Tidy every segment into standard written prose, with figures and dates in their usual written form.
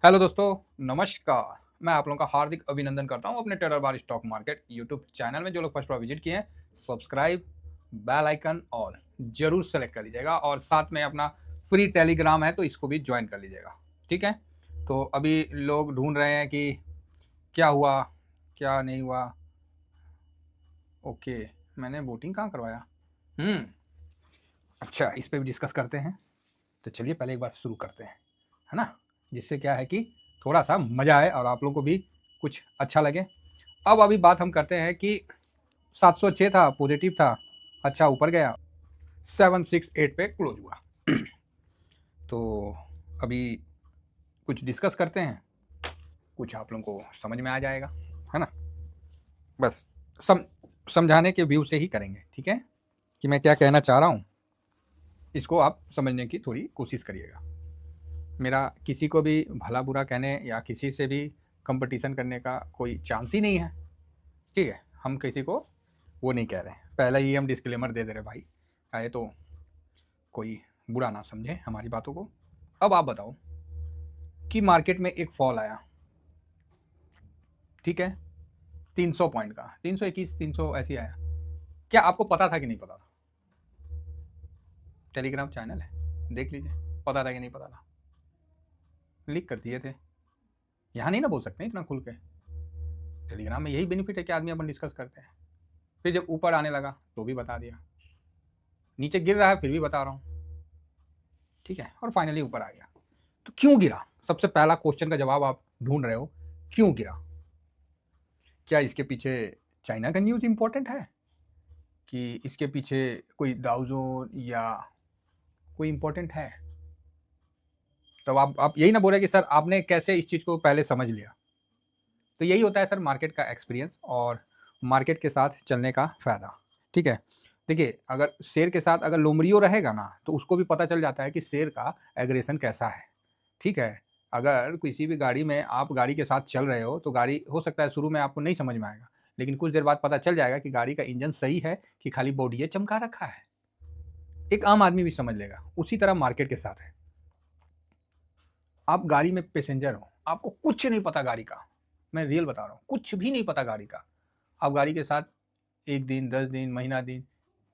Hello दोस्तों, नमस्कार। मैं आप लोगों का हार्दिक अभिनंदन करता हूं अपने टेरर बार स्टॉक मार्केट यूट्यूब चैनल में। जो लोग फर्स्ट बार विजिट किए हैं, सब्सक्राइब, बेल आइकन और जरूर सेलेक्ट कर लीजिएगा। और साथ में अपना फ्री टेलीग्राम है तो इसको भी ज्वाइन कर लीजिएगा। ठीक है। तो अभी लोग ढूंढ रहे हैं कि क्या हुआ, क्या नहीं हुआ। ओके, मैंने वोटिंग कहाँ करवाया। अच्छा, इस पर भी डिस्कस करते हैं। तो चलिए पहले एक बार शुरू करते हैं, है ना। जिससे क्या है कि थोड़ा सा मज़ा आए और आप लोगों को भी कुछ अच्छा लगे। अब अभी बात हम करते हैं कि 706 था, पॉजिटिव था। अच्छा, ऊपर गया, 768 पे क्लोज हुआ। तो अभी कुछ डिस्कस करते हैं, कुछ आप लोगों को समझ में आ जाएगा, है ना। बस समझाने के व्यू से ही करेंगे, ठीक है, कि मैं क्या कहना चाह रहा हूँ। इसको आप समझने की थोड़ी कोशिश करिएगा। मेरा किसी को भी भला बुरा कहने या किसी से भी कंपटीशन करने का कोई चांस ही नहीं है। ठीक है, हम किसी को वो नहीं कह रहे हैं। पहले ही हम डिस्क्लेमर दे दे रहे भाई, चाहे तो कोई बुरा ना समझे हमारी बातों को। अब आप बताओ कि मार्केट में एक फॉल आया, ठीक है, 300 पॉइंट का, 321 300 ऐसी आया। क्या आपको पता था कि नहीं पता था? टेलीग्राम चैनल है, देख लीजिए, पता था कि नहीं पता था, लिख कर दिए थे। यहाँ नहीं ना बोल सकते इतना खुल के। टेलीग्राम में यही बेनिफिट है कि आदमी अपन डिस्कस करते हैं। फिर जब ऊपर आने लगा तो भी बता दिया, नीचे गिर रहा है फिर भी बता रहा हूँ, ठीक है, और फाइनली ऊपर आ गया। तो क्यों गिरा? सबसे पहला क्वेश्चन का जवाब आप ढूंढ रहे हो, क्यों गिरा। क्या इसके पीछे चाइना का न्यूज़ इंपॉर्टेंट है, कि इसके पीछे कोई डाउजोन या कोई इंपॉर्टेंट है? तो आप यही ना बोल रहे कि सर आपने कैसे इस चीज़ को पहले समझ लिया। तो यही होता है सर मार्केट का एक्सपीरियंस और मार्केट के साथ चलने का फ़ायदा। ठीक है, देखिए, अगर शेर के साथ अगर लोमड़ियो रहेगा ना तो उसको भी पता चल जाता है कि शेर का एग्रेशन कैसा है। ठीक है, अगर किसी भी गाड़ी में आप गाड़ी के साथ चल रहे हो तो गाड़ी हो सकता है शुरू में आपको नहीं समझ में आएगा, लेकिन कुछ देर बाद पता चल जाएगा कि गाड़ी का इंजन सही है कि खाली बॉडी चमका रखा है। एक आम आदमी भी समझ लेगा। उसी तरह मार्केट के साथ है। आप गाड़ी में पैसेंजर हो, आपको कुछ नहीं पता गाड़ी का, मैं रियल बता रहा हूँ, कुछ भी नहीं पता गाड़ी का। आप गाड़ी के साथ 1 दिन, 10 दिन, महीना दिन,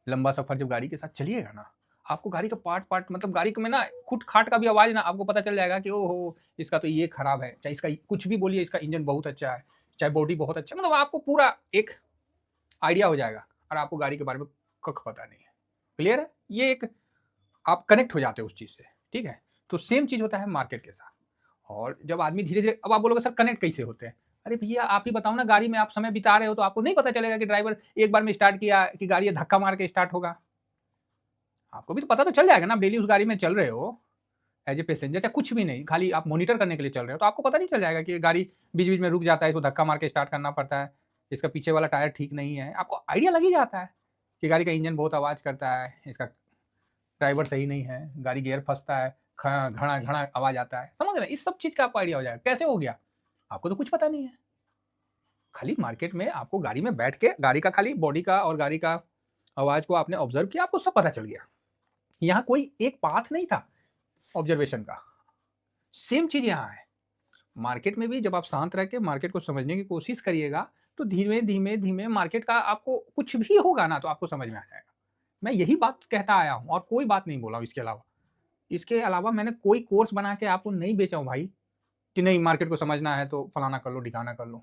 लंबा सफ़र जब गाड़ी के साथ चलिएगा ना, आपको गाड़ी का पार्ट-पार्ट, मतलब गाड़ी में ना खुट-खाट का भी आवाज़ ना आपको पता चल जाएगा कि ओहो! इसका तो ये खराब है, चाहे इसका कुछ भी बोलिए, इसका इंजन बहुत अच्छा है, चाहे बॉडी बहुत अच्छा है, मतलब आपको पूरा एक आइडिया हो जाएगा और आपको गाड़ी के बारे में कख पता नहीं है। क्लियर है? ये एक आप कनेक्ट हो जाते हो उस चीज़ से, ठीक है? तो सेम चीज़ होता है मार्केट के साथ। और जब आदमी धीरे-धीरे, अब आप बोलोगे सर कनेक्ट कैसे होते हैं? अरे भैया आप ही बताओ ना, गाड़ी में आप समय बिता रहे हो तो आपको नहीं पता चलेगा कि ड्राइवर एक बार में स्टार्ट किया कि गाड़ी ये धक्का मार के स्टार्ट होगा? आपको भी तो पता तो चल जाएगा ना, आप डेली उस गाड़ी में चल रहे हो, एज़ ए पैसेंजर, चाहे कुछ भी नहीं, खाली आप मॉनिटर करने के लिए चल रहे हो, तो आपको पता नहीं चल जाएगा कि ये गाड़ी बीच-बीच में रुक जाता है, इसको धक्का मार के स्टार्ट करना पड़ता है, इसका पीछे वाला टायर ठीक नहीं है। आपको आइडिया लग ही जाता है कि गाड़ी का इंजन बहुत आवाज़ करता है, इसका ड्राइवर सही नहीं है, गाड़ी गियर फँसता है, ख घड़ा-घड़ा आवाज़ आता है। समझ रहे हैं? इस सब चीज़ का आपको आइडिया हो जाएगा। कैसे हो गया? आपको तो कुछ पता नहीं है। खाली मार्केट में आपको गाड़ी में बैठ के गाड़ी का खाली बॉडी का और गाड़ी का आवाज़ को आपने ऑब्ज़र्व किया, आपको सब पता चल गया। यहाँ कोई एक पाथ नहीं था ऑब्ज़र्वेशन का। सेम चीज़ यहाँ है। मार्केट में भी जब आप शांत रह के मार्केट को समझने की कोशिश करिएगा, तो धीमे, धीमे, धीमे मार्केट का आपको कुछ भी होगा ना तो आपको समझ में आ जाएगा। मैं यही बात कहता आया हूँ और कोई बात नहीं बोला हूँ इसके अलावा। इसके अलावा मैंने कोई कोर्स बना के आपको नहीं बेचा हूँ भाई, कि नहीं मार्केट को समझना है तो फलाना कर लो, ढिकाना कर लो।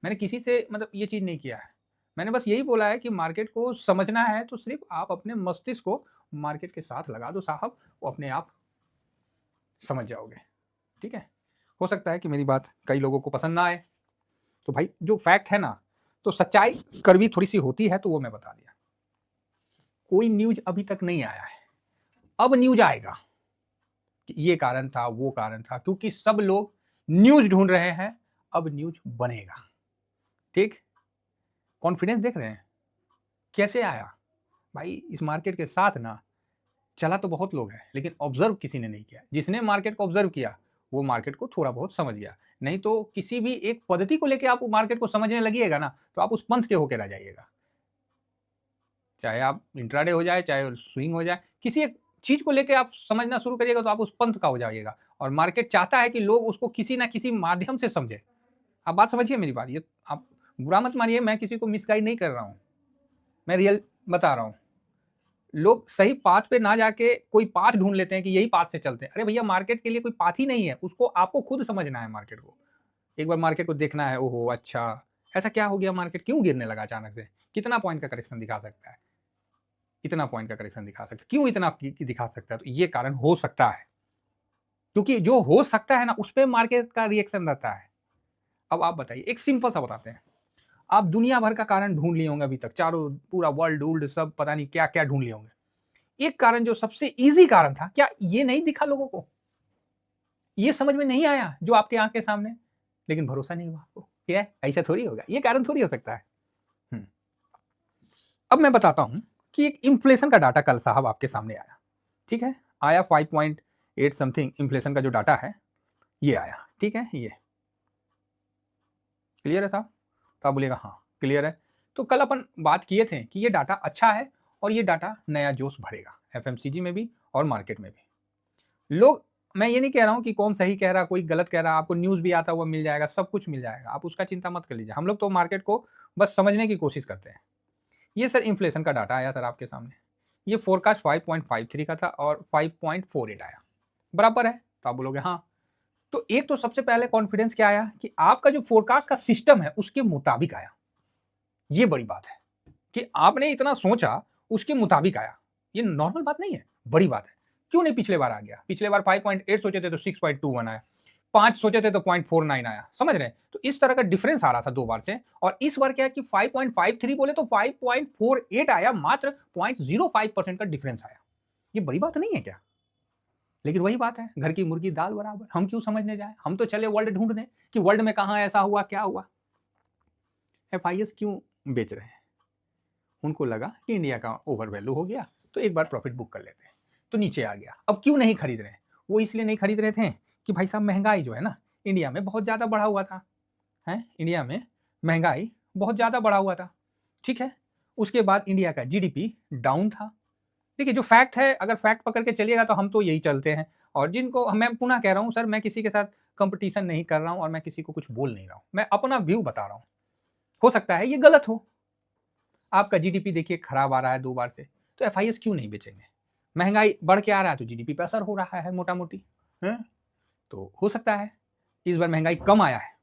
मैंने किसी से मतलब ये चीज़ नहीं किया है। मैंने बस यही बोला है कि मार्केट को समझना है तो सिर्फ़ आप अपने मस्तिष्क को मार्केट के साथ लगा दो साहब, वो अपने आप समझ जाओगे। ठीक है? हो सकता है कि मेरी बात कई लोगों को पसंद ना आए। तो भाई जो फैक्ट है ना, तो सच्चाई कड़वी थोड़ी-सी होती है तो वो मैं बता दिया। कोई न्यूज़ अभी तक नहीं आया है। अब न्यूज़ आएगा कि ये कारण था, वो कारण था, क्योंकि सब लोग न्यूज़ ढूँढ रहे हैं, अब न्यूज़ बनेगा। ठीक? कॉन्फिडेंस देख रहे हैं? कैसे आया? भाई इस मार्केट के साथ ना चला तो बहुत लोग हैं, लेकिन ऑब्ज़र्व किसी ने नहीं किया। जिसने मार्केट को ऑब्ज़र्व किया, वो मार्केट को थोड़ा बहुत समझ गया। नहीं तो किसी भी एक पद्धति को लेके आप मार्केट को समझने लगिएगा ना, तो आप उस पंथ के होके रह जाइएगा। चाहे आप इंट्राडे हो जाए, चाहे स्विंग हो जाए, किसी एक चीज़ को लेके आप समझना शुरू करिएगा तो आप उस पंथ का हो जाइएगा और मार्केट चाहता है कि लोग उसको किसी ना किसी माध्यम से समझे। आप बात समझिए मेरी बात, ये आप बुरा मत मानिए, मैं किसी को मिसगाइड नहीं कर रहा हूँ, मैं रियल बता रहा हूँ। लोग सही पाथ पे ना जाके कोई पाथ ढूंढ लेते हैं कि यही पाथ से चलते हैं। अरे भैया, मार्केट के लिए कोई पाथ ही नहीं है, उसको आपको खुद समझना है। मार्केट को एक बार मार्केट को देखना है, ओहो अच्छा ऐसा क्या हो गया, मार्केट क्यों गिरने लगा अचानक से, कितना पॉइंट का करेक्शन दिखा सकता है, इतना पॉइंट का करेक्शन दिखा सकता है, क्यों इतना दिखा सकता है, तो ये कारण हो सकता है, क्योंकि जो हो सकता है ना उस पर मार्केट का रिएक्शन रहता है। अब आप बताइए, एक सिंपल सा बताते हैं, आप दुनिया भर का कारण ढूंढ लिए होंगे अभी तक, चारों पूरा वर्ल्ड वुल्ड सब पता नहीं क्या क्या ढूंढ लिए होंगे। एक कारण जो सबसे इजी कारण था, क्या ये नहीं दिखा लोगों को, ये समझ में नहीं आया जो आपके आंख के सामने, लेकिन भरोसा नहीं हुआ आपको, क्या ऐसा थोड़ी होगा, ये कारण थोड़ी हो सकता है। अब मैं बताता हूं कि एक इन्फ्लेशन का डाटा कल साहब आपके सामने आया, ठीक है, आया 5.8 समथिंग इन्फ्लेशन का जो डाटा है ये आया, ठीक है, ये क्लियर है साहब, तो आप बोलिएगा हाँ क्लियर है। तो कल अपन बात किए थे कि ये डाटा अच्छा है और ये डाटा नया जोश भरेगा एफएमसीजी में भी और मार्केट में भी। लोग, मैं ये नहीं कह रहा हूं कि कौन सही कह रहा कोई गलत कह रहा, आपको न्यूज भी आता हुआ मिल जाएगा, सब कुछ मिल जाएगा, आप उसका चिंता मत कर लीजिए, हम लोग तो मार्केट को बस समझने की कोशिश करते हैं। ये सर इन्फ्लेशन का डाटा आया सर आपके सामने, ये फोरकास्ट 5.53 का था और 5.48 आया, बराबर है, तो आप बोलोगे हाँ। तो एक तो सबसे पहले कॉन्फिडेंस क्या आया कि आपका जो फोरकास्ट का सिस्टम है उसके मुताबिक आया, ये बड़ी बात है कि आपने इतना सोचा उसके मुताबिक आया, ये नॉर्मल बात नहीं है, बड़ी बात है। क्यों नहीं पिछले बार आ गया, पिछले बार 5.8 सोचे थे तो 6.21 आया, 5 सोचे थे तो 0.49 आया, समझ रहे हैं। तो इस तरह का डिफरेंस आ रहा था दो बार से, और इस बार क्या है कि 5.53 बोले तो 5.48 आया, मात्र 0.05% का डिफरेंस आया, ये बड़ी बात नहीं है क्या। लेकिन वही बात है, घर की मुर्गी दाल बराबर, हम क्यों समझने जाए, हम तो चले वर्ल्ड ढूंढने कि वर्ल्ड में कहां ऐसा हुआ क्या हुआ। एफआईएस क्यों बेच रहे हैं, उनको लगा कि इंडिया का ओवर वैल्यू हो गया तो एक बार प्रॉफिट बुक कर लेते हैं, तो नीचे आ गया। अब क्यों नहीं खरीद रहे हैं, वो इसलिए नहीं खरीद रहे थे कि भाई साहब महंगाई जो है ना इंडिया में बहुत ज़्यादा बढ़ा हुआ था, है इंडिया में महंगाई बहुत ज़्यादा बढ़ा हुआ था, ठीक है। उसके बाद इंडिया का जीडीपी डाउन था। देखिए जो फैक्ट है, अगर फैक्ट पकड़ के चलिएगा तो हम तो यही चलते हैं, और जिनको मैं पुनः कह रहा हूँ सर, मैं किसी के साथ कंपटीशन नहीं कर रहा हूँ और मैं किसी को कुछ बोल नहीं रहा हूँ, मैं अपना व्यू बता रहा हूँ, हो सकता है ये गलत हो। आपका जीडीपी देखिए खराब आ रहा है दो बार से, तो एफआईएस क्यों नहीं बेचेंगे, महंगाई बढ़ के आ रहा है तो जीडीपी पे असर हो रहा है मोटा मोटी, तो हो सकता है इस बार महंगाई कम आया है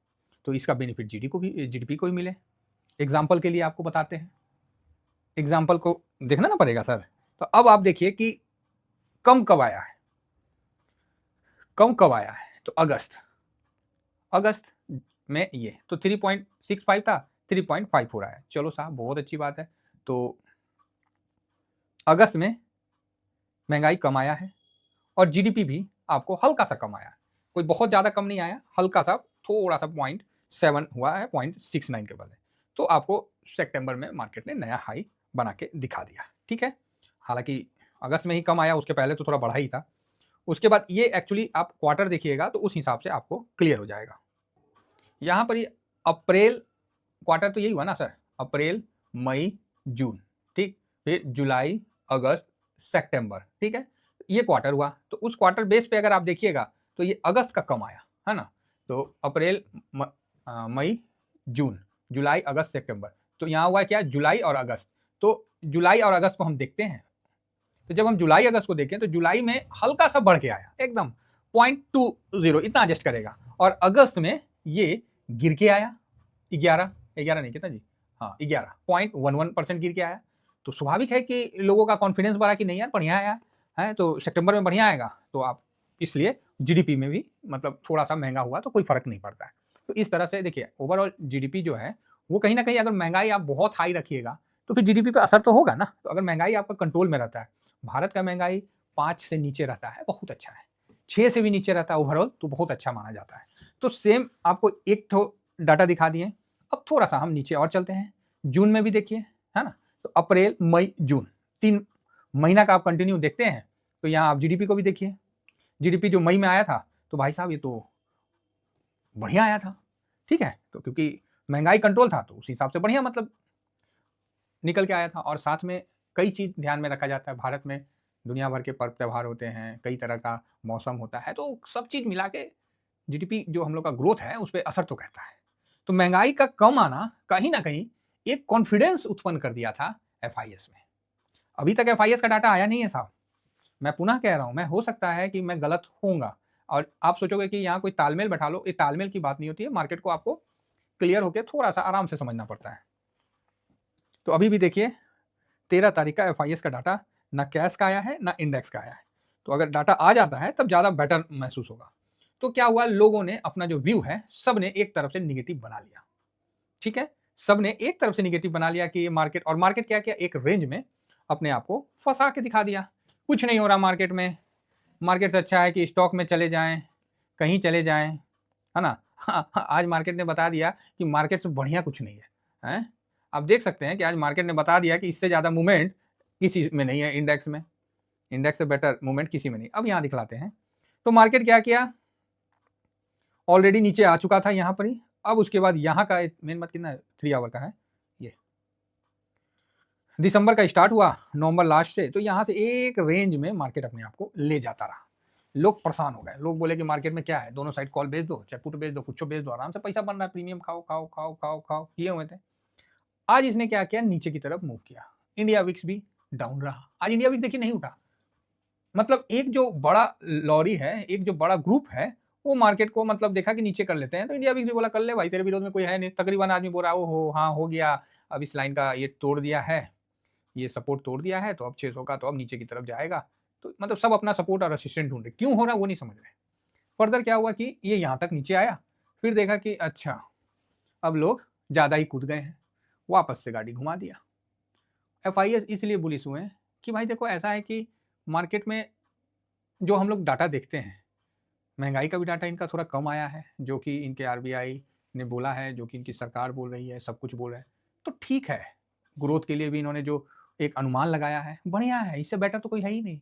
तो इसका बेनिफिट जीडीपी को भी मिले। एग्जाम्पल के लिए आपको बताते हैं, एग्जाम्पल को देखना ना पड़ेगा सर। तो अब आप देखिए कि कम कब आया है, कम कब आया है, तो अगस्त में ये तो 3.65 था, 3.54 आया, चलो साहब बहुत अच्छी बात है। तो अगस्त में महंगाई कम आया है और जीडीपी भी आपको हल्का सा कम आया, कोई बहुत ज़्यादा कम नहीं आया, हल्का सा थोड़ा सा 0.7 हुआ है 0.69 के बदले। तो आपको सितंबर में मार्केट ने नया हाई बना के दिखा दिया, ठीक है। हालांकि अगस्त में ही कम आया, उसके पहले तो थोड़ा बढ़ा ही था। उसके बाद ये एक्चुअली आप क्वार्टर देखिएगा तो उस हिसाब से आपको क्लियर हो जाएगा। यहाँ पर ये अप्रैल क्वार्टर तो यही हुआ ना सर, अप्रैल मई जून, ठीक, फिर जुलाई अगस्त सितंबर, ठीक है, ये क्वार्टर हुआ। तो उस क्वार्टर बेस पे अगर आप देखिएगा तो ये अगस्त का कम आया है ना, तो अप्रैल मई जून जुलाई अगस्त सितंबर, तो यहाँ हुआ क्या, जुलाई और अगस्त। तो जुलाई और अगस्त को हम देखते हैं, तो जब हम जुलाई अगस्त को देखें तो जुलाई में हल्का सा बढ़ के आया, एकदम 0.20 इतना एडजस्ट करेगा, और अगस्त में ये गिर के आया 11 नहीं, कितना जी, हाँ 11.11% गिर के आया। तो स्वाभाविक है कि लोगों का कॉन्फिडेंस बढ़ा कि नहीं यार बढ़िया आया है, तो सितंबर में बढ़िया आएगा, तो आप इसलिए जीडीपी में भी मतलब थोड़ा सा महंगा हुआ तो कोई फर्क नहीं पड़ता है। तो इस तरह से देखिए ओवरऑल जीडीपी जो है वो कहीं ना कहीं, अगर महंगाई आप बहुत हाई रखिएगा तो फिर जीडीपी पे असर तो होगा ना। तो अगर महंगाई आपका कंट्रोल में रहता है, भारत का महंगाई 5 से नीचे रहता है, बहुत अच्छा है, 6 से भी नीचे रहता है ओवरऑल तो बहुत अच्छा माना जाता है। तो सेम आपको एक तो डाटा दिखा दिए। अब थोड़ा सा हम नीचे और चलते हैं, जून में भी देखिए, है ना, तो अप्रैल मई जून 3 महीना का आप कंटिन्यू देखते हैं, तो यहाँ आप जीडीपी को भी देखिए, जीडीपी जो मई में आया था तो भाई साहब ये तो बढ़िया आया था, ठीक है, तो क्योंकि महंगाई कंट्रोल था तो उस हिसाब से बढ़िया मतलब निकल के आया था। और साथ में कई चीज ध्यान में रखा जाता है भारत में, दुनिया भर के पर्व त्यौहार होते हैं, कई तरह का मौसम होता है, तो सब चीज़ मिला के जीडीपी जो हम लोग का ग्रोथ है उस पे असर तो करता है। तो महँगाई का कम आना कहीं न कहीं एक कॉन्फिडेंस उत्पन्न कर दिया था एफआईएस में। अभी तक एफआईएस का डाटा आया नहीं है साहब। मैं पुनः कह रहा हूँ, मैं हो सकता है कि मैं गलत होऊँगा और आप सोचोगे कि यहाँ कोई तालमेल बैठा लो, ये तालमेल की बात नहीं होती है, मार्केट को आपको क्लियर होके थोड़ा-सा आराम से समझना पड़ता है। तो अभी भी देखिए 13 तारीख का एफआईएस का डाटा ना कैश का आया है, ना इंडेक्स का आया है। तो अगर डाटा आ जाता है तब ज़्यादा बेटर महसूस होगा। तो क्या हुआ, लोगों ने अपना जो व्यू है, सबने एक तरफ से नेगेटिव बना लिया। ठीक है? सबने एक तरफ से नेगेटिव बना लिया कि ये मार्केट, और मार्केट क्या किया, एक रेंज में अपने आप को फँसा के दिखा दिया। कुछ नहीं हो रहा मार्केट में, मार्केट से अच्छा है कि स्टॉक में चले जाएँ, कहीं चले जाएँ, है ना? आज मार्केट ने बता दिया कि मार्केट से बढ़िया कुछ नहीं है, हैं? आप देख सकते हैं कि आज मार्केट ने बता दिया कि इससे ज़्यादा मूवमेंट किसी में नहीं है इंडेक्स में, इंडेक्स से बेटर मूवमेंट किसी में नहीं। अब यहाँ दिखलाते हैं, तो मार्केट क्या किया, ऑलरेडी नीचे आ चुका था यहाँ पर ही। अब उसके बाद यहाँ का मेन मत कितना 3 आवर का है, ये दिसंबर का स्टार्ट हुआ, नवंबर लास्ट से, तो यहाँ से एक रेंज में मार्केट अपने आप को ले जाता रहा। लोग परेशान हो गए, लोग बोले कि मार्केट में क्या है, दोनों साइड कॉल बेच दो, चाहे पुट बेच दो, कुछ बेच दो, आराम से पैसा बन रहा है, प्रीमियम खाओ खाओ खाओ खाओ खाओ, किए हुए थे। आज इसने क्या किया, नीचे की तरफ मूव किया, इंडिया विक्स भी डाउन रहा। आज इंडिया विक्स देखिए नहीं उठा, मतलब एक जो बड़ा लॉरी है, एक जो बड़ा ग्रुप है, वो मार्केट को मतलब देखा कि नीचे कर लेते हैं, तो इंडिया विक्स भी बोला कर ले भाई, तेरे विरोध में कोई है नहीं। तकरीबन आदमी बोल रहा है ओहो हाँ हो गया, अब इस लाइन का ये तोड़ दिया है, ये सपोर्ट तोड़ दिया है, तो अब 600 का तो अब नीचे की तरफ जाएगा। तो मतलब सब अपना सपोर्ट और रेसिस्टेंट ढूंढ रहे, क्यों हो रहा है वो नहीं समझ रहे। फर्दर क्या हुआ कि ये यहाँ तक नीचे आया, फिर देखा कि अच्छा अब लोग ज़्यादा ही कूद गए हैं, वापस से गाड़ी घुमा दिया। एफआईएस इसलिए बुलिश हुए हैं कि भाई देखो ऐसा है कि मार्केट में जो हम लोग डाटा देखते हैं, महंगाई का भी डाटा इनका थोड़ा कम आया है, जो कि इनके आरबीआई ने बोला है, जो कि इनकी सरकार बोल रही है, सब कुछ बोल रहे हैं, तो ठीक है। ग्रोथ के लिए भी इन्होंने जो एक अनुमान लगाया है बढ़िया है, इससे बेटर तो कोई है ही नहीं।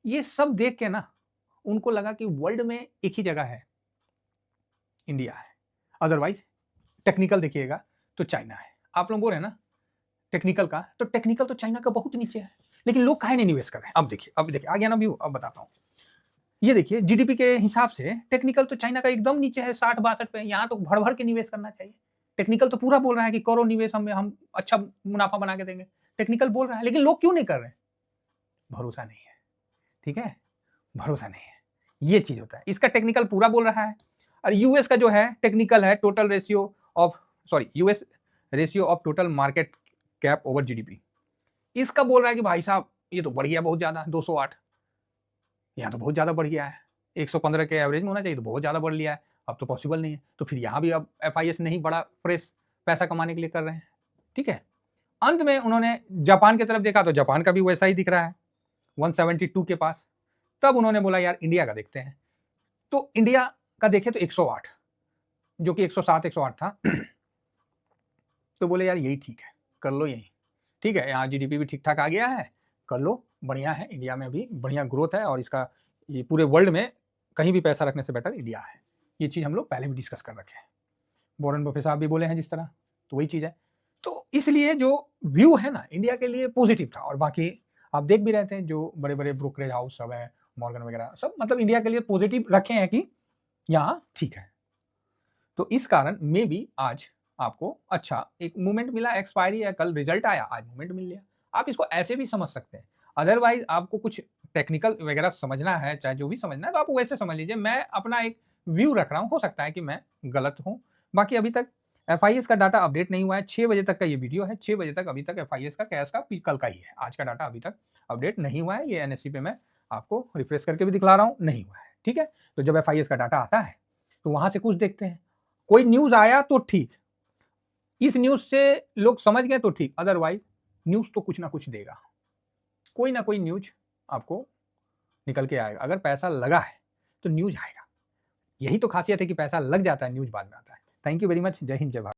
ये सब देख के ना उनको लगा कि वर्ल्ड में एक ही जगह है, इंडिया है, अदरवाइज टेक्निकल देखिएगा तो चाइना है। आप लोग बोल रहे हैं ना टेक्निकल का, तो टेक्निकल तो चाइना का बहुत नीचे है, लेकिन लोग काहे नहीं निवेश कर रहे हैं। अब देखिए आ गया ना व्यू, अब बताता हूँ। ये देखिए जीडीपी के हिसाब से टेक्निकल तो चाइना का एकदम नीचे है, 60-62 पे। यहाँ तो भर भर के निवेश करना चाहिए। टेक्निकल तो पूरा बोल रहा है कि करो निवेश, हम अच्छा मुनाफा बना के देंगे, टेक्निकल बोल रहा है, लेकिन लोग क्यों नहीं कर रहे हैं? भरोसा नहीं है, ठीक है, भरोसा नहीं है, ये चीज होता है। इसका टेक्निकल पूरा बोल रहा है, और यूएस का जो है टेक्निकल है total ratio of US ratio of total market cap over GDP. इसका बोल रहा है कि भाई साहब ये तो बढ़ गया बहुत ज्यादा, 208, यहाँ तो बहुत ज्यादा बढ़ गया है, 115 के एवरेज में होना चाहिए, तो बहुत ज्यादा बढ़ लिया है, अब तो पॉसिबल नहीं है। तो फिर यहाँ भी अब एफआईएस नहीं बड़ा फ्रेश पैसा कमाने के लिए कर रहे हैं, ठीक है। अंत में उन्होंने जापान की तरफ देखा, तो जापान का भी वैसा ही दिख रहा है 172 के पास। तब उन्होंने बोला यार इंडिया का देखते हैं, तो इंडिया का देखे तो 108, जो कि 107 108 था। तो बोले यार यही ठीक है, कर लो यही, ठीक है, यहाँ जीडीपी भी ठीक ठाक आ गया है, कर लो, बढ़िया है, इंडिया में भी बढ़िया ग्रोथ है, और इसका ये पूरे वर्ल्ड में कहीं भी पैसा रखने से बेटर इंडिया है। ये चीज़ हम लोग पहले भी डिस्कस कर रखे हैं, वॉरेन बफे साहब भी बोले हैं जिस तरह, तो वही चीज़ है। तो इसलिए जो व्यू है ना इंडिया के लिए पॉजिटिव था, और बाकी आप देख भी रहे थे जो बड़े बड़े ब्रोकरेज हाउस सब है, मॉर्गन वगैरह सब, मतलब इंडिया के लिए पॉजिटिव रखे हैं कि यहाँ ठीक है। तो इस कारण मे भी आज आपको अच्छा एक मूवमेंट मिला, एक्सपायरी है, कल रिजल्ट आया, आज मूवमेंट मिल गया। आप इसको ऐसे भी समझ सकते हैं, अदरवाइज आपको कुछ टेक्निकल वगैरह समझना है, चाहे जो भी समझना है, तो आप वैसे समझ लीजिए। मैं अपना एक व्यू रख रहा हूँ, हो सकता है कि मैं गलत हूँ। बाकी अभी तक एफआईएस का डाटा अपडेट नहीं हुआ है, 6 बजे तक का ये वीडियो है, 6 बजे तक अभी तक एफआईएस का कैश का कल का ही है, आज का डाटा अभी तक अपडेट नहीं हुआ है। ये एनएससी पे मैं आपको रिफ्रेश करके भी दिखला रहा हूँ, नहीं हुआ है, ठीक है। तो जब एफआईएस का डाटा आता है तो वहां से कुछ देखते हैं, कोई न्यूज आया तो ठीक, इस न्यूज से लोग समझ गए तो ठीक, अदरवाइज न्यूज तो कुछ ना कुछ देगा, कोई ना कोई न्यूज आपको निकल के आएगा। अगर पैसा लगा है तो न्यूज आएगा, यही तो खासियत है कि पैसा लग जाता है, न्यूज बाद में आता है। थैंक यू वेरी मच, जय हिंद जय भारत।